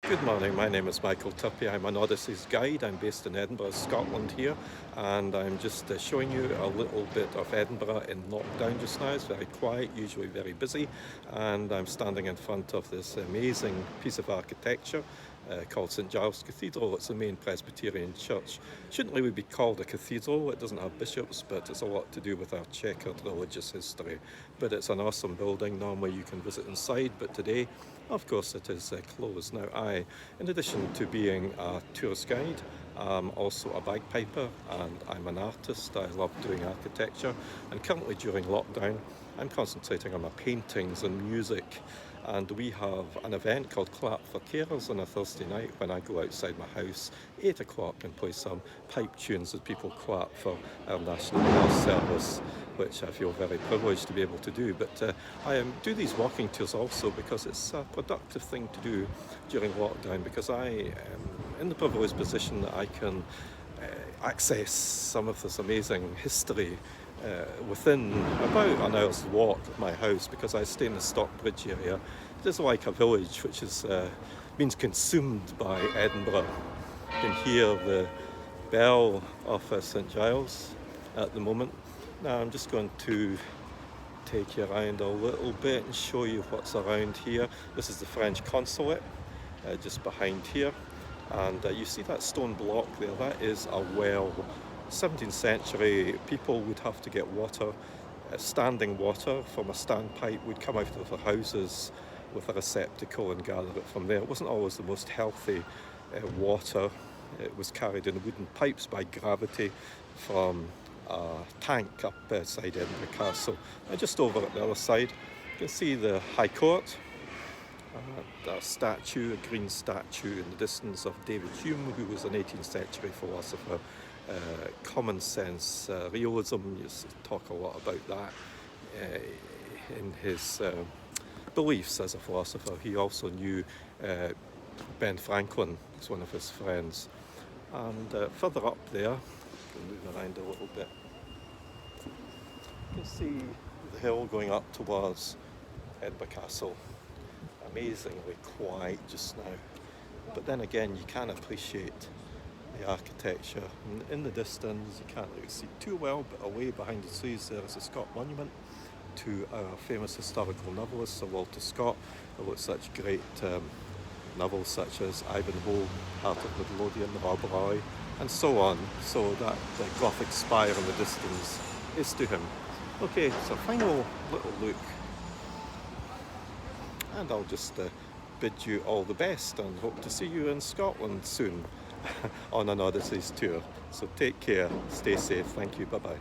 Good morning, my name is Michael Turpie. I'm an Odysseys guide. I'm based in Edinburgh, Scotland here, and I'm just showing you a little bit of Edinburgh in lockdown just now. It's very quiet, usually very busy, and I'm standing in front of this amazing piece of architecture called St Giles Cathedral. It's the main Presbyterian church. Shouldn't really be called a cathedral. It doesn't have bishops, but it's a lot to do with our checkered religious history. But it's an awesome building. Normally you can visit inside, but today, of course, it is closed. Now, in addition to being a tourist guide, I'm also a bagpiper and I'm an artist. I love doing architecture, and currently during lockdown I'm concentrating on my paintings and music, and we have an event called Clap for Carers on a Thursday night when I go outside my house 8 o'clock and play some pipe tunes as people clap for our National Health Service, which I feel very privileged to be able to do. But I do these walking tours also because it's a productive thing to do during lockdown, because I am in the privileged position that I can access some of this amazing history within about an hour's walk of my house, because I stay in the Stockbridge area. It is like a village which is means consumed by Edinburgh. You can hear the bell of St Giles at the moment. Now I'm just going to take you around a little bit and show you what's around here. This is the French consulate just behind here, and you see that stone block there, that is a well. 17th century, people would have to get water, standing water from a standpipe would come out of their houses with a receptacle and gather it from there. It wasn't always the most healthy water. It was carried in wooden pipes by gravity from a tank up beside Edinburgh Castle. And just over at the other side, you can see the High Court. A statue, a green statue in the distance of David Hume, who was an 18th century philosopher. Common sense, realism, you talk a lot about that in his beliefs as a philosopher. He also knew Ben Franklin was one of his friends. And further up there, move around a little bit, you can see the hill going up towards Edinburgh Castle. Amazingly quiet just now, but then again you can appreciate the architecture. In the distance you can't really see too well, but away behind the trees there is a Scott monument to our famous historical novelist Sir Walter Scott, who wrote such great novels such as Ivanhoe, Heart of Midlothian, Rob Roy, and so on. So that the Gothic spire in the distance is to him. Okay, so final little look, and I'll just bid you all the best and hope to see you in Scotland soon on an Odysseys tour. So take care, stay safe, thank you, bye bye.